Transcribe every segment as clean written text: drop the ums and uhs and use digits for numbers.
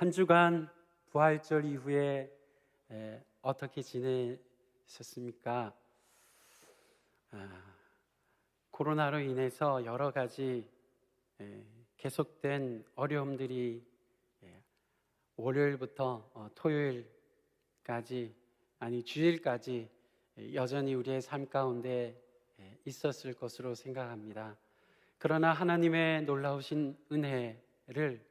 한 주간 부활절 이후에 어떻게 지내셨습니까? 코로나로 인해서 여러 가지 계속된 어려움들이 월요일부터 토요일까지, 아니 주일까지 여전히 우리의 삶 가운데 있었을 것으로 생각합니다. 그러나 하나님의 놀라우신 은혜를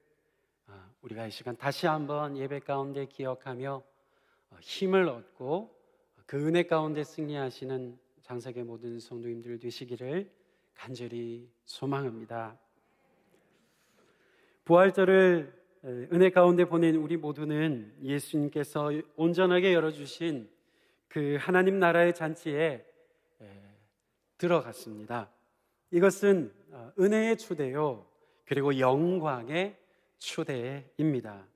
우리가 이 시간 다시 한번 예배 가운데 기억하며 힘을 얻고 그 은혜 가운데 승리하시는 장세계 모든 성도님들 되시기를 간절히 소망합니다. 부활절을 은혜 가운데 보낸 우리 모두는 예수님께서 온전하게 열어주신 그 하나님 나라의 잔치에 들어갔습니다. 이것은 은혜의 초대요, 그리고 영광의 초대입니다.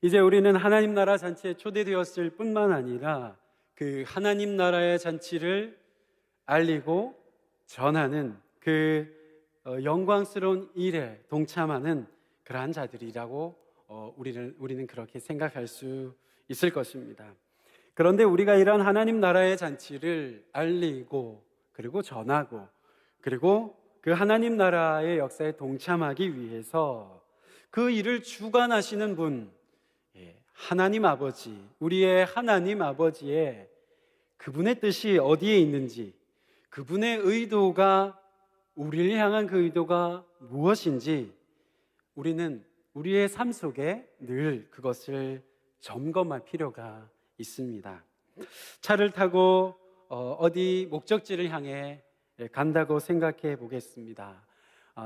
이제 우리는 하나님 나라 잔치에 초대되었을 뿐만 아니라 그 하나님 나라의 잔치를 알리고 전하는 그 영광스러운 일에 동참하는 그러한 자들이라고 우리는 그렇게 생각할 수 있을 것입니다. 그런데 우리가 이런 하나님 나라의 잔치를 알리고 그리고 전하고 그리고 그 하나님 나라의 역사에 동참하기 위해서 그 일을 주관하시는 분, 하나님 아버지, 우리의 하나님 아버지의 그분의 뜻이 어디에 있는지, 그분의 의도가, 우리를 향한 그 의도가 무엇인지 우리는 우리의 삶 속에 늘 그것을 점검할 필요가 있습니다. 차를 타고 어디 목적지를 향해 간다고 생각해 보겠습니다.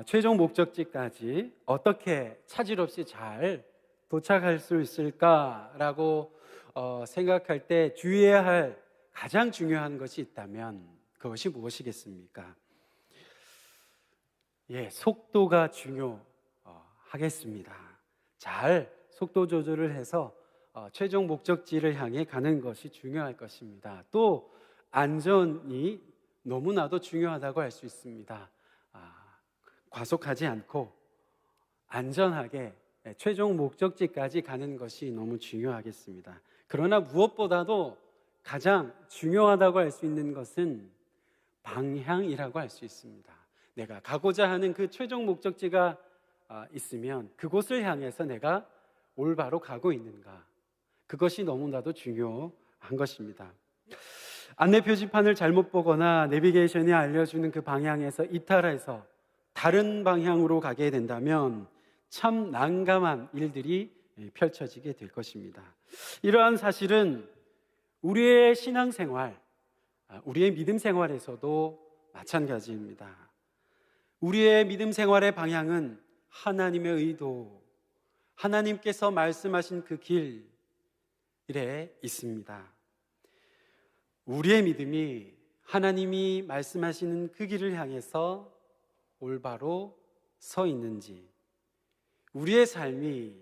최종 목적지까지 어떻게 차질 없이 잘 도착할 수 있을까라고 생각할 때 주의해야 할 가장 중요한 것이 있다면 그것이 무엇이겠습니까? 속도가 중요하겠습니다. 잘 속도 조절을 해서 최종 목적지를 향해 가는 것이 중요할 것입니다. 또 안전이 너무나도 중요하다고 할 수 있습니다. 과속하지 않고 안전하게 최종 목적지까지 가는 것이 너무 중요하겠습니다. 그러나 무엇보다도 가장 중요하다고 할 수 있는 것은 방향이라고 할 수 있습니다. 내가 가고자 하는 그 최종 목적지가 있으면 그곳을 향해서 내가 올바로 가고 있는가, 그것이 너무나도 중요한 것입니다. 안내 표지판을 잘못 보거나 내비게이션이 알려주는 그 방향에서 이탈해서 다른 방향으로 가게 된다면 참 난감한 일들이 펼쳐지게 될 것입니다. 이러한 사실은 우리의 신앙생활, 우리의 믿음 생활에서도 마찬가지입니다. 우리의 믿음 생활의 방향은 하나님의 의도, 하나님께서 말씀하신 그 길에 있습니다. 우리의 믿음이 하나님이 말씀하시는 그 길을 향해서 올바로 서 있는지, 우리의 삶이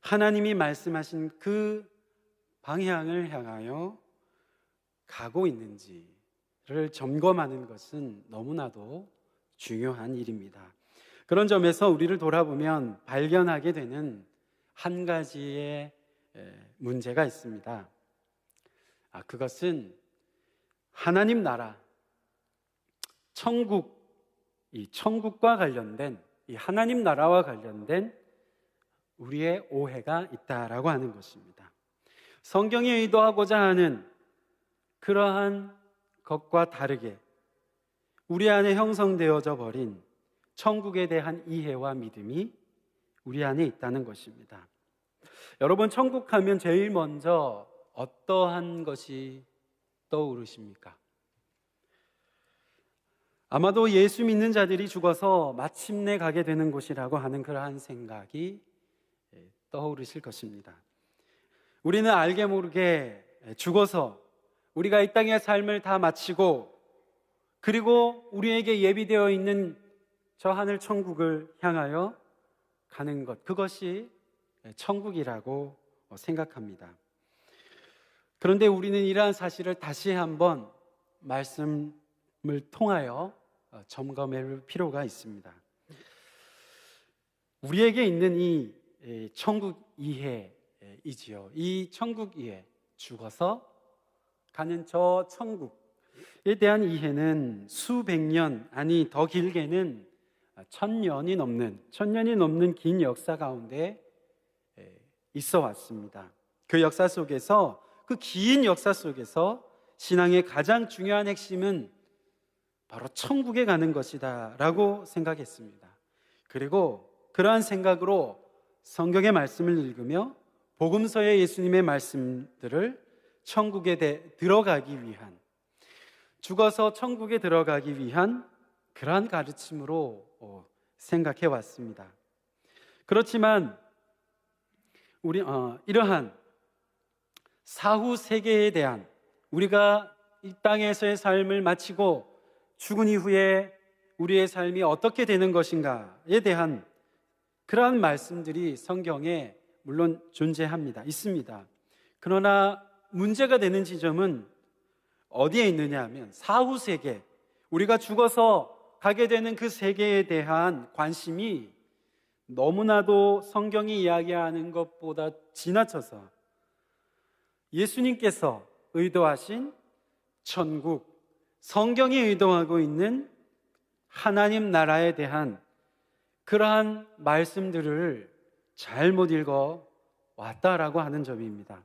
하나님이 말씀하신 그 방향을 향하여 가고 있는지를 점검하는 것은 너무나도 중요한 일입니다. 그런 점에서 우리를 돌아보면 발견하게 되는 한 가지의 문제가 있습니다. 그것은 하나님 나라, 이 천국과 관련된, 이 하나님 나라와 관련된 우리의 오해가 있다라고 하는 것입니다. 성경이 의도하고자 하는 그러한 것과 다르게 우리 안에 형성되어져 버린 천국에 대한 이해와 믿음이 우리 안에 있다는 것입니다. 여러분, 천국 하면 제일 먼저 어떠한 것이 떠오르십니까? 아마도 예수 믿는 자들이 죽어서 마침내 가게 되는 곳이라고 하는 그러한 생각이 떠오르실 것입니다. 우리는 알게 모르게 죽어서 우리가 이 땅의 삶을 다 마치고 그리고 우리에게 예비되어 있는 저 하늘 천국을 향하여 가는 것, 그것이 천국이라고 생각합니다. 그런데 우리는 이러한 사실을 다시 한번 말씀을 통하여 점검해 볼 필요가 있습니다. 우리에게 있는 이 천국 이해이지요. 이 천국 이해, 죽어서 가는 저 천국에 대한 이해는 수백 년, 아니 더 길게는 천년이 넘는 긴 역사 가운데 있어 왔습니다. 그 역사 속에서, 그 긴 역사 속에서 신앙의 가장 중요한 핵심은 바로 천국에 가는 것이다 라고 생각했습니다. 그리고 그러한 생각으로 성경의 말씀을 읽으며 복음서의 예수님의 말씀들을 천국에 들어가기 위한, 죽어서 천국에 들어가기 위한 그러한 가르침으로 생각해 왔습니다. 그렇지만 이러한 사후 세계에 대한, 우리가 이 땅에서의 삶을 마치고 죽은 이후에 우리의 삶이 어떻게 되는 것인가에 대한 그러한 말씀들이 성경에 물론 존재합니다. 있습니다. 그러나 문제가 되는 지점은 어디에 있느냐 하면 사후 세계, 우리가 죽어서 가게 되는 그 세계에 대한 관심이 너무나도 성경이 이야기하는 것보다 지나쳐서 예수님께서 의도하신 천국, 성경이 의도하고 있는 하나님 나라에 대한 그러한 말씀들을 잘못 읽어 왔다라고 하는 점입니다.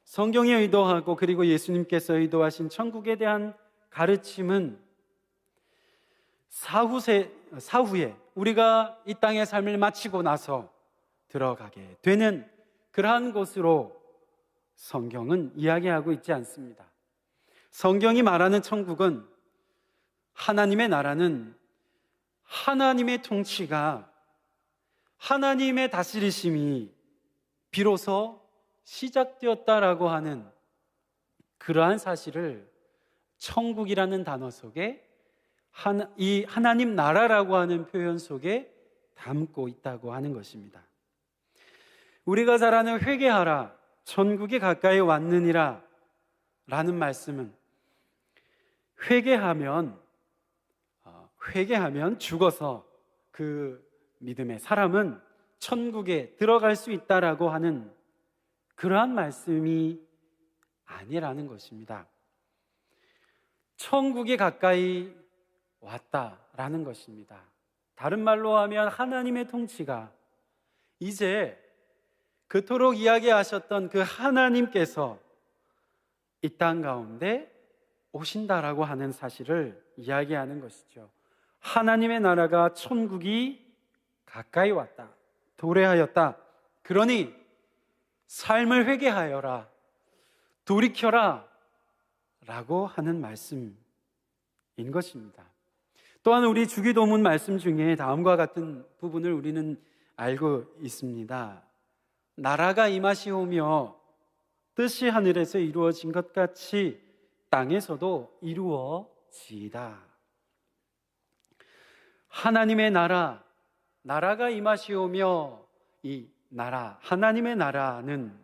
성경이 의도하고 그리고 예수님께서 의도하신 천국에 대한 가르침은 사후에 우리가 이 땅의 삶을 마치고 나서 들어가게 되는 그러한 곳으로 성경은 이야기하고 있지 않습니다. 성경이 말하는 천국은, 하나님의 나라는 하나님의 통치가, 하나님의 다스리심이 비로소 시작되었다라고 하는 그러한 사실을 천국이라는 단어 속에, 이 하나님 나라라고 하는 표현 속에 담고 있다고 하는 것입니다. 우리가 잘 아는 회개하라, 천국이 가까이 왔느니라 라는 말씀은 회개하면 죽어서 그 믿음의 사람은 천국에 들어갈 수 있다라고 하는 그러한 말씀이 아니라는 것입니다. 천국이 가까이 왔다라는 것입니다. 다른 말로 하면 하나님의 통치가 이제 그토록 이야기하셨던 그 하나님께서 이 땅 가운데 오신다라고 하는 사실을 이야기하는 것이죠. 하나님의 나라가, 천국이 가까이 왔다, 도래하였다. 그러니 삶을 회개하여라, 돌이켜라 라고 하는 말씀인 것입니다. 또한 우리 주기도문 말씀 중에 다음과 같은 부분을 우리는 알고 있습니다. 나라가 임하시오며 뜻이 하늘에서 이루어진 것 같이 땅에서도 이루어지이다. 하나님의 나라가 임하시오며, 이 나라, 하나님의 나라는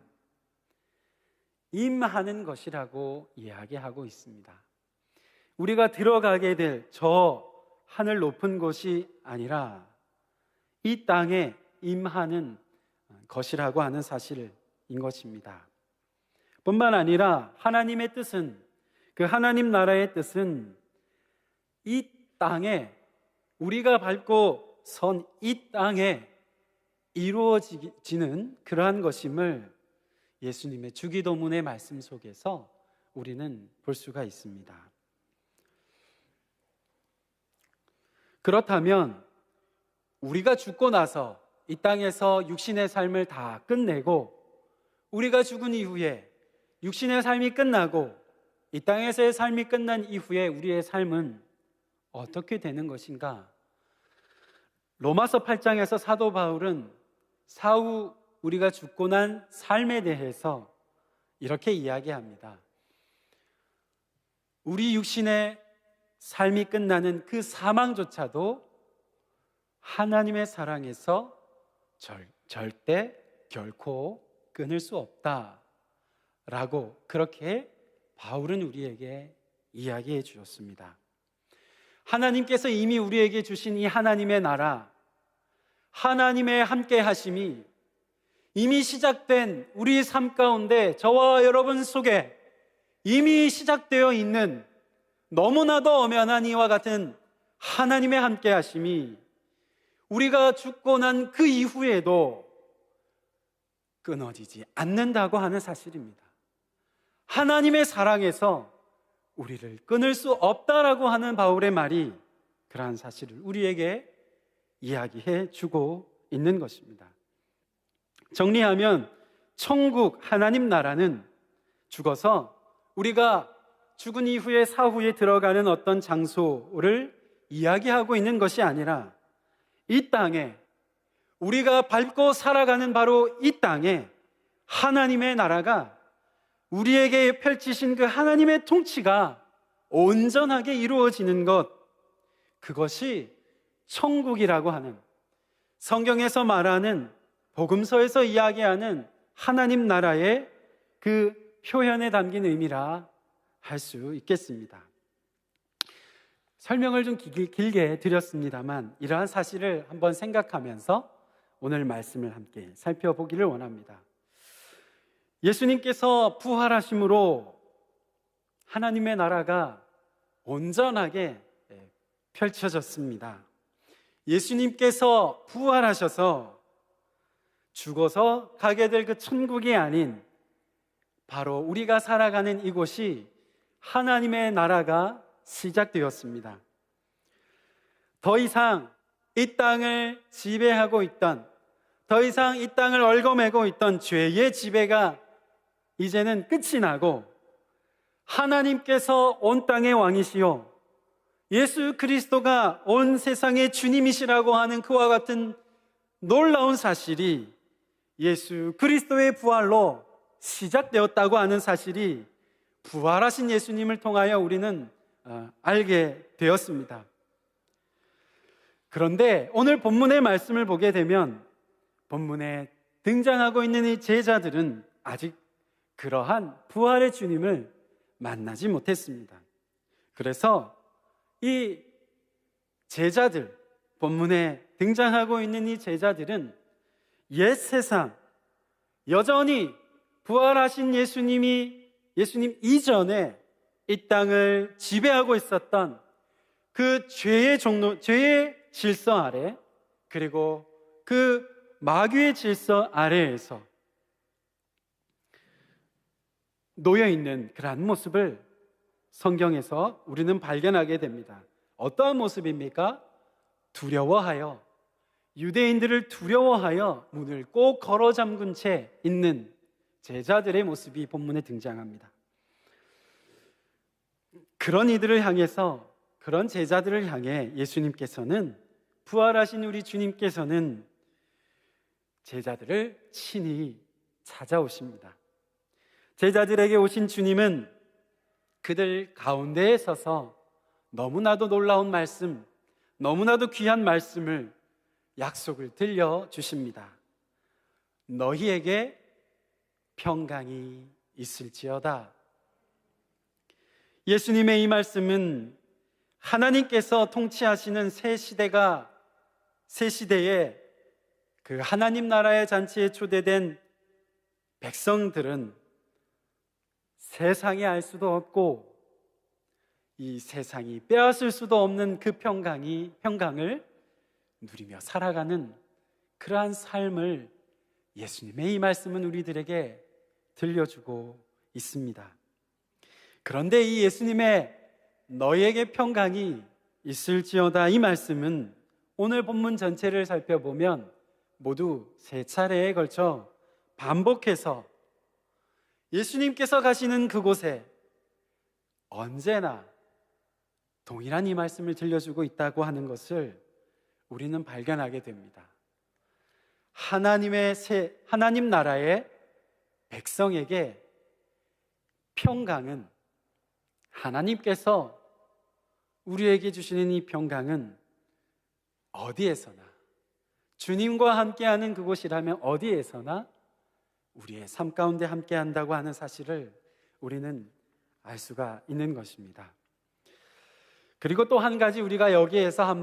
임하는 것이라고 이야기하고 있습니다. 우리가 들어가게 될 저 하늘 높은 곳이 아니라 이 땅에 임하는 것이라고 하는 사실인 것입니다. 뿐만 아니라 하나님의 뜻은, 그 하나님 나라의 뜻은 이 땅에, 우리가 밟고 선 이 땅에 이루어지는 그러한 것임을 예수님의 주기도문의 말씀 속에서 우리는 볼 수가 있습니다. 그렇다면 우리가 죽고 나서 이 땅에서 육신의 삶을 다 끝내고, 우리가 죽은 이후에 육신의 삶이 끝나고 이 땅에서의 삶이 끝난 이후에 우리의 삶은 어떻게 되는 것인가? 로마서 8장에서 사도 바울은 사후 우리가 죽고 난 삶에 대해서 이렇게 이야기합니다. 우리 육신의 삶이 끝나는 그 사망조차도 하나님의 사랑에서 절대 결코 끊을 수 없다라고, 그렇게 바울은 우리에게 이야기해 주었습니다. 하나님께서 이미 우리에게 주신 이 하나님의 나라, 하나님의 함께 하심이 이미 시작된 우리 삶 가운데 저와 여러분 속에 이미 시작되어 있는 너무나도 엄연한 이와 같은 하나님의 함께 하심이 우리가 죽고 난 그 이후에도 끊어지지 않는다고 하는 사실입니다. 하나님의 사랑에서 우리를 끊을 수 없다라고 하는 바울의 말이 그러한 사실을 우리에게 이야기해 주고 있는 것입니다. 정리하면 천국 하나님 나라는 죽어서 우리가 죽은 이후에 사후에 들어가는 어떤 장소를 이야기하고 있는 것이 아니라 이 땅에 우리가 밟고 살아가는 바로 이 땅에 하나님의 나라가 우리에게 펼치신 그 하나님의 통치가 온전하게 이루어지는 것, 그것이 천국이라고 하는, 성경에서 말하는, 복음서에서 이야기하는 하나님 나라의 그 표현에 담긴 의미라 할 수 있겠습니다. 설명을 좀 길게 드렸습니다만 이러한 사실을 한번 생각하면서 오늘 말씀을 함께 살펴보기를 원합니다. 예수님께서 부활하심으로 하나님의 나라가 온전하게 펼쳐졌습니다. 예수님께서 부활하셔서 죽어서 가게 될 그 천국이 아닌 바로 우리가 살아가는 이곳이 하나님의 나라가 시작되었습니다. 더 이상 이 땅을 지배하고 있던, 더 이상 이 땅을 얽어매고 있던 죄의 지배가 이제는 끝이 나고 하나님께서 온 땅의 왕이시요 예수 그리스도가 온 세상의 주님이시라고 하는 그와 같은 놀라운 사실이 예수 그리스도의 부활로 시작되었다고 하는 사실이 부활하신 예수님을 통하여 우리는 알게 되었습니다. 그런데 오늘 본문의 말씀을 보게 되면 본문에 등장하고 있는 이 제자들은 아직 그러한 부활의 주님을 만나지 못했습니다. 그래서 이 제자들, 본문에 등장하고 있는 이 제자들은 옛 세상, 여전히 부활하신 예수님 이전에 이 땅을 지배하고 있었던 그 죄의 질서 아래, 그리고 그 마귀의 질서 아래에서 놓여있는 그러한 모습을 성경에서 우리는 발견하게 됩니다. 어떠한 모습입니까? 두려워하여, 유대인들을 두려워하여 문을 꼭 걸어 잠근 채 있는 제자들의 모습이 본문에 등장합니다. 그런 이들을 향해서, 그런 제자들을 향해 예수님께서는, 부활하신 우리 주님께서는 제자들을 친히 찾아오십니다. 제자들에게 오신 주님은 그들 가운데에 서서 너무나도 놀라운 말씀, 너무나도 귀한 말씀을, 약속을 들려주십니다. 너희에게 평강이 있을지어다. 예수님의 이 말씀은 하나님께서 통치하시는 새 시대에 그 하나님 나라의 잔치에 초대된 백성들은 세상이 알 수도 없고 이 세상이 빼앗을 수도 없는 그 평강을 누리며 살아가는 그러한 삶을 예수님의 이 말씀은 우리들에게 들려주고 있습니다. 그런데 이 예수님의 너희에게 평강이 있을지어다 이 말씀은 오늘 본문 전체를 살펴보면 모두 3차례에 걸쳐 반복해서 예수님께서 가시는 그곳에 언제나 동일한 이 말씀을 들려주고 있다고 하는 것을 우리는 발견하게 됩니다. 하나님 나라의 백성에게 평강은, 하나님께서 우리에게 주시는 이 평강은 어디에서나, 주님과 함께하는 그곳이라면 어디에서나 우리의 삶 가운데 함께한다고 하는 사실을 우리는 알 수가 있는 것입니다. 그리고 또 한 가지 우리가 여기에서 한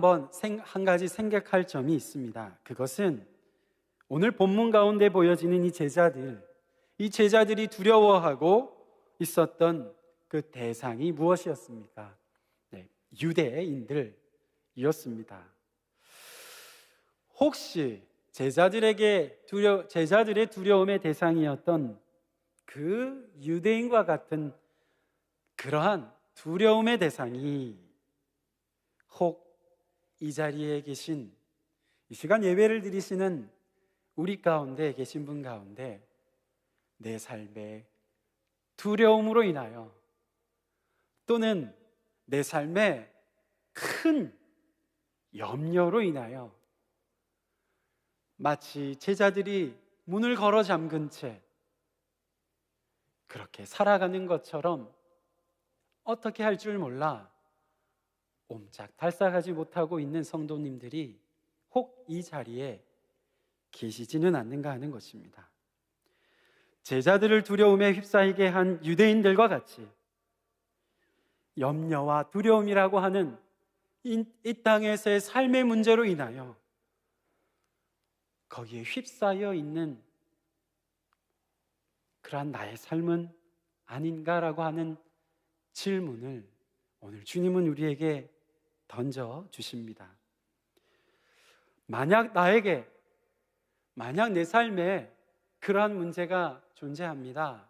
가지 생각할 점이 있습니다. 그것은 오늘 본문 가운데 보여지는 이 제자들이 두려워하고 있었던 그 대상이 무엇이었습니까? 네, 유대인들이었습니다. 혹시 제자들의 두려움의 대상이었던 그 유대인과 같은 그러한 두려움의 대상이 혹 이 자리에 계신, 이 시간 예배를 드리시는 우리 가운데 계신 분 가운데 내 삶의 두려움으로 인하여 또는 내 삶의 큰 염려로 인하여 마치 제자들이 문을 걸어 잠근 채 그렇게 살아가는 것처럼 어떻게 할 줄 몰라 옴짝달싹하지 못하고 있는 성도님들이 혹 이 자리에 계시지는 않는가 하는 것입니다. 제자들을 두려움에 휩싸이게 한 유대인들과 같이 염려와 두려움이라고 하는 이 땅에서의 삶의 문제로 인하여 거기에 휩싸여 있는 그러한 나의 삶은 아닌가라고 하는 질문을 오늘 주님은 우리에게 던져주십니다. 만약 내 삶에 그러한 문제가 존재합니다.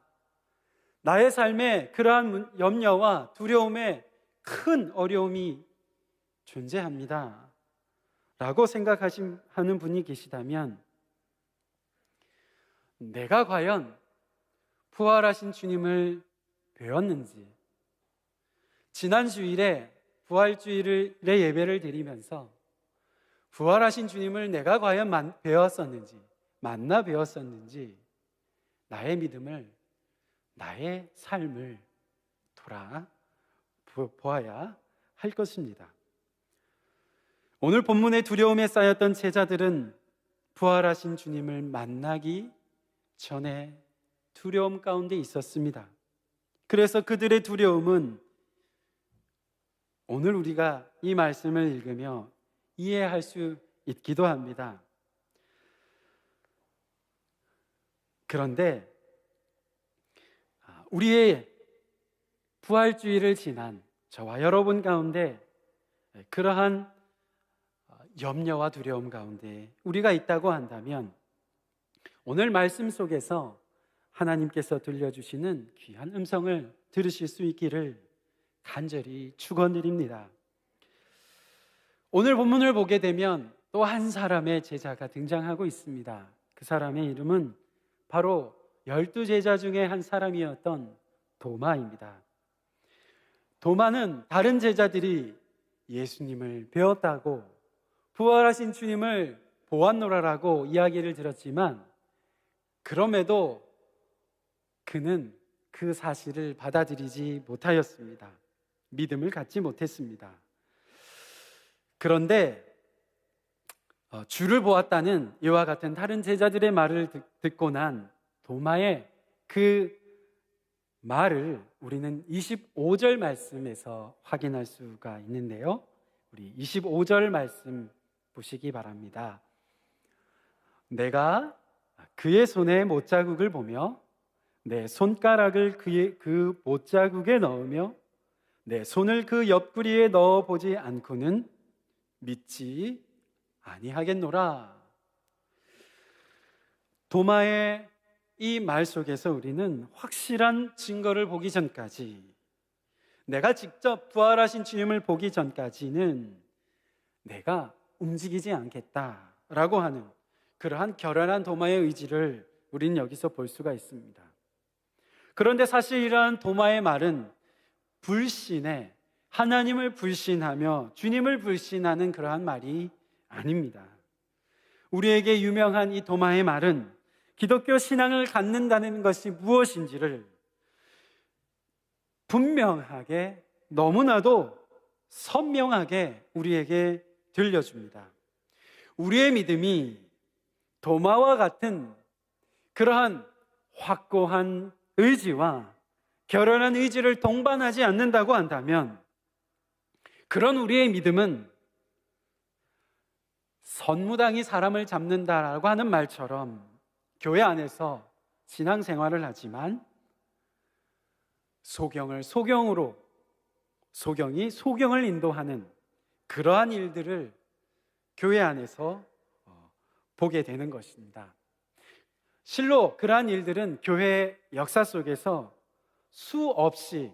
나의 삶에 그러한 염려와 두려움에 큰 어려움이 존재합니다. 라고 생각하는 분이 계시다면 내가 과연 부활하신 주님을 배웠는지, 지난 주일에 부활주일의 예배를 드리면서 부활하신 주님을 내가 과연 만나 배웠었는지 나의 믿음을, 나의 삶을 돌아보아야 할 것입니다. 오늘 본문의 두려움에 쌓였던 제자들은 부활하신 주님을 만나기 전에 두려움 가운데 있었습니다. 그래서 그들의 두려움은 오늘 우리가 이 말씀을 읽으며 이해할 수 있기도 합니다. 그런데 우리의 부활주의를 지난 저와 여러분 가운데 그러한 염려와 두려움 가운데 우리가 있다고 한다면 오늘 말씀 속에서 하나님께서 들려주시는 귀한 음성을 들으실 수 있기를 간절히 축원드립니다. 오늘 본문을 보게 되면 또 한 사람의 제자가 등장하고 있습니다. 그 사람의 이름은 바로 12제자 중에 한 사람이었던 도마입니다. 도마는 다른 제자들이 예수님을 배웠다고 부활하신 주님을 보았노라라고 이야기를 들었지만 그럼에도 그는 그 사실을 받아들이지 못하였습니다. 믿음을 갖지 못했습니다. 그런데 주를 보았다는 이와 같은 다른 제자들의 말을 듣고 난 도마의 그 말을 우리는 25절 말씀에서 확인할 수가 있는데요. 우리 25절 말씀 보시기 바랍니다. 내가 그의 손에 못자국을 보며 내 손가락을 그 못자국에 넣으며 내 손을 그 옆구리에 넣어보지 않고는 믿지 아니하겠노라. 도마의 이 말 속에서 우리는 확실한 증거를 보기 전까지, 내가 직접 부활하신 주님을 보기 전까지는 내가 움직이지 않겠다라고 하는 그러한 결연한 도마의 의지를 우리는 여기서 볼 수가 있습니다. 그런데 사실 이러한 도마의 말은 하나님을 불신하며 주님을 불신하는 그러한 말이 아닙니다. 우리에게 유명한 이 도마의 말은 기독교 신앙을 갖는다는 것이 무엇인지를 분명하게, 너무나도 선명하게 우리에게 들려줍니다. 우리의 믿음이 도마와 같은 그러한 확고한 의지와 결연한 의지를 동반하지 않는다고 한다면 그런 우리의 믿음은 선무당이 사람을 잡는다라고 하는 말처럼 교회 안에서 신앙생활을 하지만 소경을 소경으로, 소경이 소경을 인도하는 그러한 일들을 교회 안에서 보게 되는 것입니다. 실로 그러한 일들은 교회 역사 속에서 수없이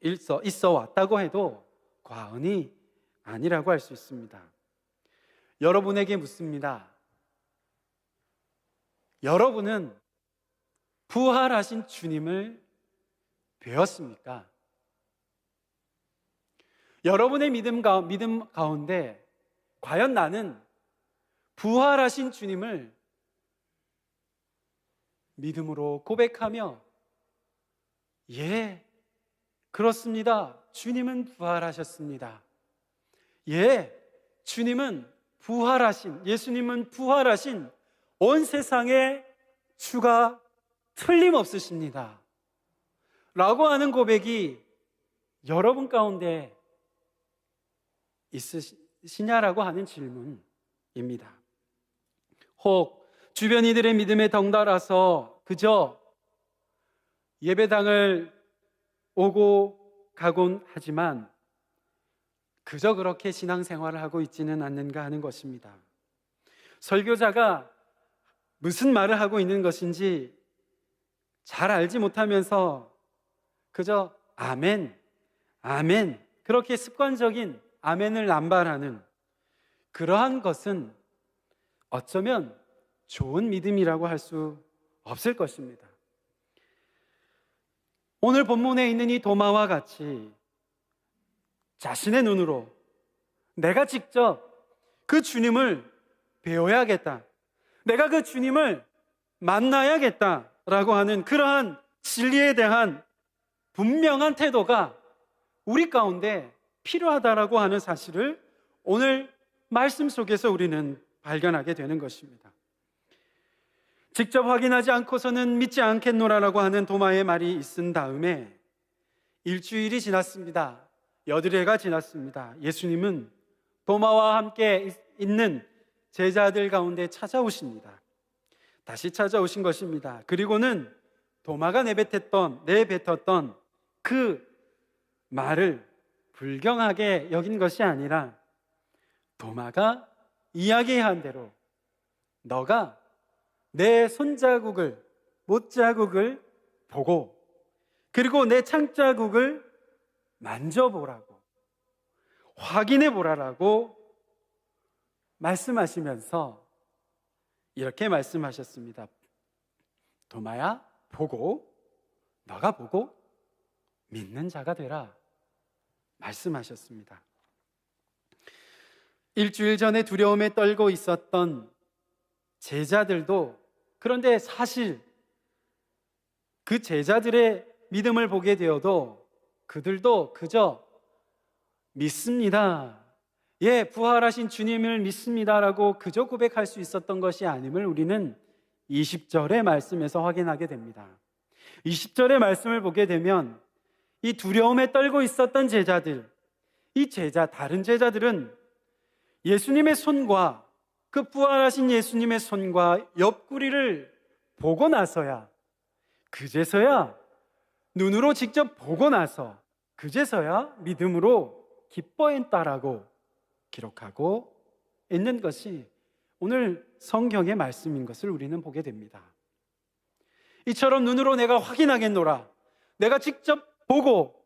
있어 왔다고 해도 과언이 아니라고 할 수 있습니다. 여러분에게 묻습니다. 여러분은 부활하신 주님을 배웠습니까? 여러분의 믿음 가운데 과연 나는 부활하신 주님을 믿음으로 고백하며 예, 그렇습니다. 주님은 부활하셨습니다. 예, 예수님은 부활하신 온 세상의 주가 틀림없으십니다. 라고 하는 고백이 여러분 가운데 있으시냐라고 하는 질문입니다. 혹 주변 이들의 믿음에 덩달아서 그저 예배당을 오고 가곤 하지만 그저 그렇게 신앙생활을 하고 있지는 않는가 하는 것입니다. 설교자가 무슨 말을 하고 있는 것인지 잘 알지 못하면서 그저 아멘, 아멘, 그렇게 습관적인 아멘을 남발하는 그러한 것은 어쩌면 좋은 믿음이라고 할 수 없을 것입니다. 오늘 본문에 있는 이 도마와 같이 자신의 눈으로 내가 직접 그 주님을 배워야겠다, 내가 그 주님을 만나야겠다라고 하는 그러한 진리에 대한 분명한 태도가 우리 가운데 필요하다라고 하는 사실을 오늘 말씀 속에서 우리는 발견하게 되는 것입니다. 직접 확인하지 않고서는 믿지 않겠노라라고 하는 도마의 말이 있은 다음에 일주일이 지났습니다. 여드레가 지났습니다. 예수님은 도마와 함께 있는 제자들 가운데 찾아오십니다. 다시 찾아오신 것입니다. 그리고는 도마가 내뱉었던 그 말을 불경하게 여긴 것이 아니라 도마가 이야기한 대로 너가 내 손자국을, 못자국을 보고 그리고 내 창자국을 만져보라고, 확인해보라라고 말씀하시면서 이렇게 말씀하셨습니다. 도마야, 너가 보고 믿는 자가 되라 말씀하셨습니다. 일주일 전에 두려움에 떨고 있었던 제자들도, 그런데 사실 그 제자들의 믿음을 보게 되어도 그들도 그저 믿습니다, 예, 부활하신 주님을 믿습니다라고 그저 고백할 수 있었던 것이 아님을 우리는 20절의 말씀에서 확인하게 됩니다. 20절의 말씀을 보게 되면 이 두려움에 떨고 있었던 제자들, 다른 제자들은 예수님의 손과 그 부활하신 예수님의 손과 옆구리를 보고 나서야, 그제서야 눈으로 직접 보고 나서 그제서야 믿음으로 기뻐했다라고 기록하고 있는 것이 오늘 성경의 말씀인 것을 우리는 보게 됩니다. 이처럼 눈으로 내가 확인하겠노라, 내가 직접 보고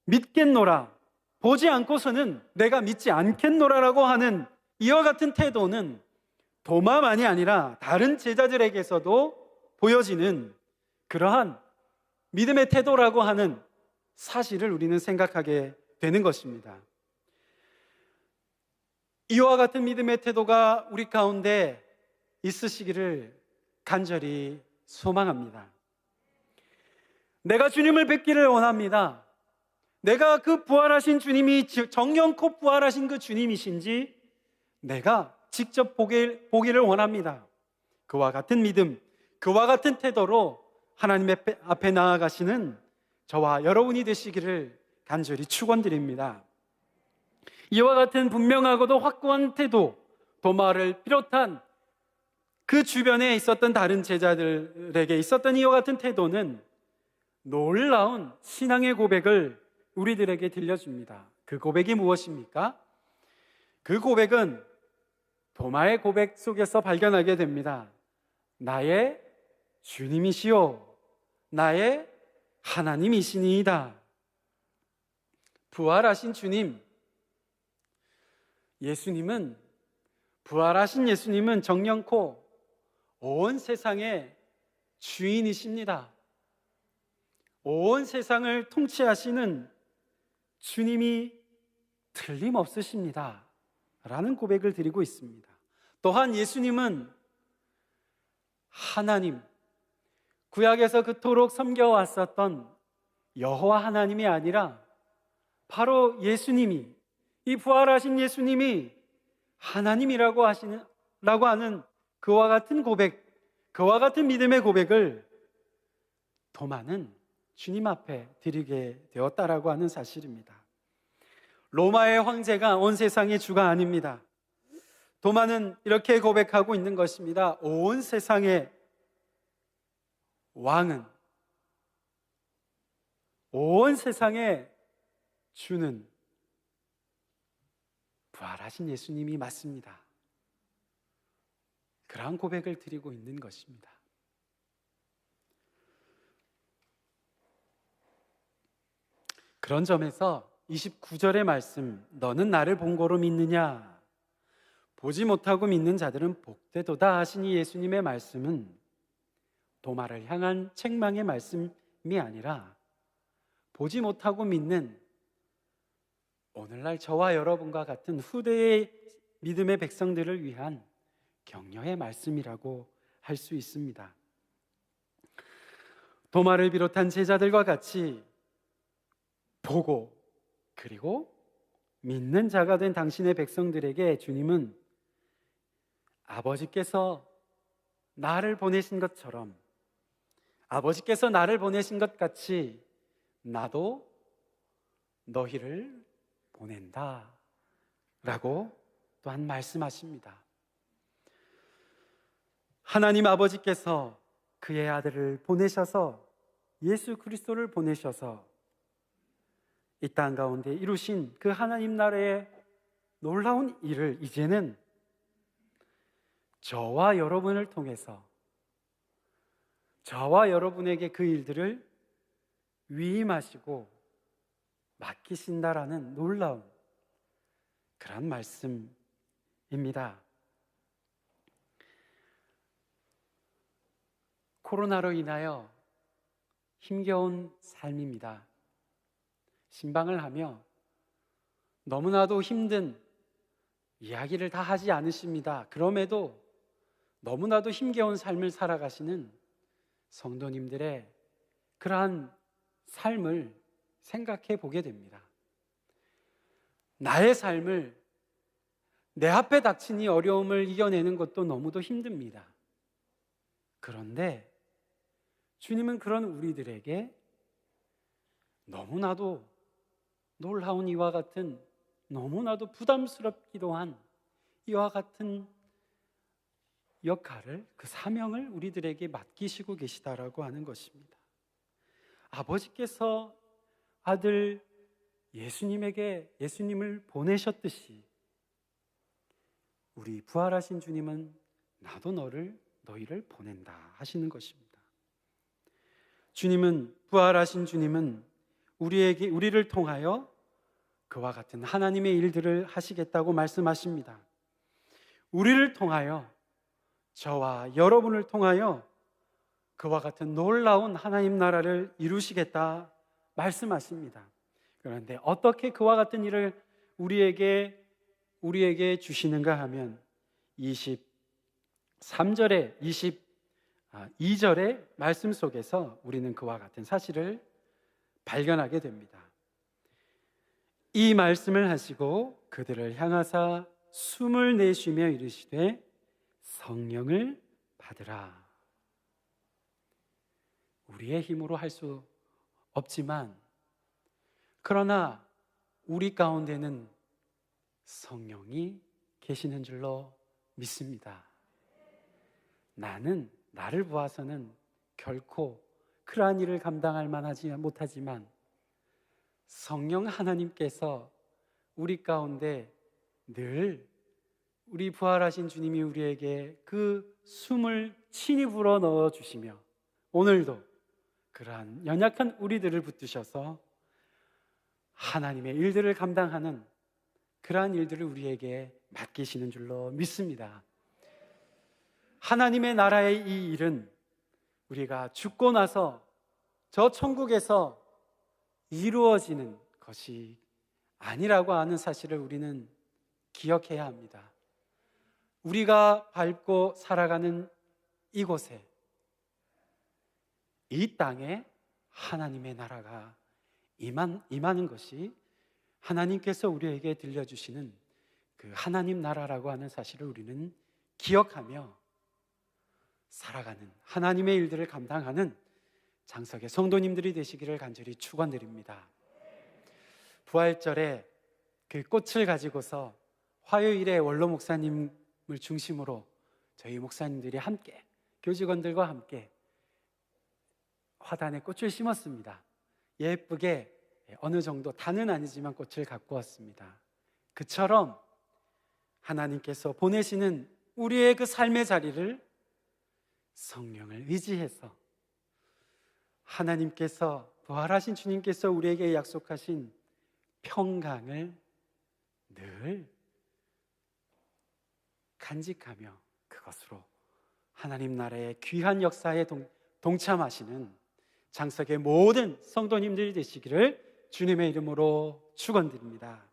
믿겠노라, 보지 않고서는 내가 믿지 않겠노라라고 하는 이와 같은 태도는 도마만이 아니라 다른 제자들에게서도 보여지는 그러한 믿음의 태도라고 하는 사실을 우리는 생각하게 되는 것입니다. 이와 같은 믿음의 태도가 우리 가운데 있으시기를 간절히 소망합니다. 내가 주님을 뵙기를 원합니다. 내가 그 부활하신 주님이 정령코 부활하신 그 주님이신지 내가 직접 보기를 원합니다. 그와 같은 믿음, 그와 같은 태도로 하나님 앞에 나아가시는 저와 여러분이 되시기를 간절히 축원드립니다. 이와 같은 분명하고도 확고한 태도, 도마를 비롯한 그 주변에 있었던 다른 제자들에게 있었던 이와 같은 태도는 놀라운 신앙의 고백을 우리들에게 들려줍니다. 그 고백이 무엇입니까? 그 고백은 도마의 고백 속에서 발견하게 됩니다. 나의 주님이시오, 나의 하나님이시니이다. 부활하신 주님, 부활하신 예수님은 정령코 온 세상의 주인이십니다. 온 세상을 통치하시는 주님이 틀림없으십니다 라는 고백을 드리고 있습니다. 또한 예수님은 하나님, 구약에서 그토록 섬겨왔었던 여호와 하나님이 아니라 바로 예수님이, 이 부활하신 예수님이 하나님이라고 하는 그와 같은 고백, 그와 같은 믿음의 고백을 도마는 주님 앞에 드리게 되었다라고 하는 사실입니다. 로마의 황제가 온 세상의 주가 아닙니다. 도마는 이렇게 고백하고 있는 것입니다. 온 세상의 왕은, 온 세상의 주는 부활하신 예수님이 맞습니다. 그러한 고백을 드리고 있는 것입니다. 그런 점에서 29절의 말씀, 너는 나를 본 거로 믿느냐? 보지 못하고 믿는 자들은 복되도다 하시니 예수님의 말씀은 도마를 향한 책망의 말씀이 아니라 보지 못하고 믿는 오늘날 저와 여러분과 같은 후대의 믿음의 백성들을 위한 격려의 말씀이라고 할 수 있습니다. 도마를 비롯한 제자들과 같이 보고 그리고 믿는 자가 된 당신의 백성들에게 주님은 아버지께서 나를 보내신 것처럼, 아버지께서 나를 보내신 것 같이 나도 너희를 보낸다 라고 또한 말씀하십니다. 하나님 아버지께서 그의 아들을 보내셔서, 예수 그리스도를 보내셔서 이 땅 가운데 이루신 그 하나님 나라의 놀라운 일을 이제는 저와 여러분을 통해서, 저와 여러분에게 그 일들을 위임하시고 맡기신다라는 놀라운 그런 말씀입니다. 코로나로 인하여 힘겨운 삶입니다. 신방을 하며 너무나도 힘든 이야기를 다 하지 않으십니다. 그럼에도 너무나도 힘겨운 삶을 살아가시는 성도님들의 그러한 삶을 생각해 보게 됩니다. 나의 삶을, 내 앞에 닥친 이 어려움을 이겨내는 것도 너무도 힘듭니다. 그런데 주님은 그런 우리들에게 너무나도 놀라운 이와 같은, 너무나도 부담스럽기도 한 이와 같은 역할을, 그 사명을 우리들에게 맡기시고 계시다라고 하는 것입니다. 아버지께서 아들 예수님을 보내셨듯이 우리 부활하신 주님은 나도 너희를 보낸다 하시는 것입니다. 부활하신 주님은 우리를 통하여 그와 같은 하나님의 일들을 하시겠다고 말씀하십니다. 우리를 통하여, 저와 여러분을 통하여 그와 같은 놀라운 하나님 나라를 이루시겠다 말씀하십니다. 그런데 어떻게 그와 같은 일을 우리에게 주시는가 하면 23절에 22절의 말씀 속에서 우리는 그와 같은 사실을 발견하게 됩니다. 이 말씀을 하시고 그들을 향하사 숨을 내쉬며 이르시되 성령을 받으라. 우리의 힘으로 할 수 없지만, 그러나 우리 가운데는 성령이 계시는 줄로 믿습니다. 나는 나를 보아서는 결코 그러한 일을 감당할 만하지 못하지만 성령 하나님께서 우리 가운데 늘 우리 부활하신 주님이 우리에게 그 숨을 친히 불어 넣어 주시며 오늘도 그러한 연약한 우리들을 붙드셔서 하나님의 일들을 감당하는 그러한 일들을 우리에게 맡기시는 줄로 믿습니다. 하나님의 나라의 이 일은 우리가 죽고 나서 저 천국에서 이루어지는 것이 아니라고 하는 사실을 우리는 기억해야 합니다. 우리가 밟고 살아가는 이곳에, 이 땅에 하나님의 나라가 임하는 것이 하나님께서 우리에게 들려주시는 그 하나님 나라라고 하는 사실을 우리는 기억하며 살아가는 하나님의 일들을 감당하는 장석의 성도님들이 되시기를 간절히 축원드립니다. 부활절에 그 꽃을 가지고서 화요일에 원로 목사님을 중심으로 저희 목사님들이 함께 교직원들과 함께 화단에 꽃을 심었습니다. 예쁘게 어느 정도 다는 아니지만 꽃을 갖고 왔습니다. 그처럼 하나님께서 보내시는 우리의 그 삶의 자리를 성령을 의지해서 하나님께서 부활하신 주님께서 우리에게 약속하신 평강을 늘 간직하며 그것으로 하나님 나라의 귀한 역사에 동참하시는 장석의 모든 성도님들이 되시기를 주님의 이름으로 축원드립니다.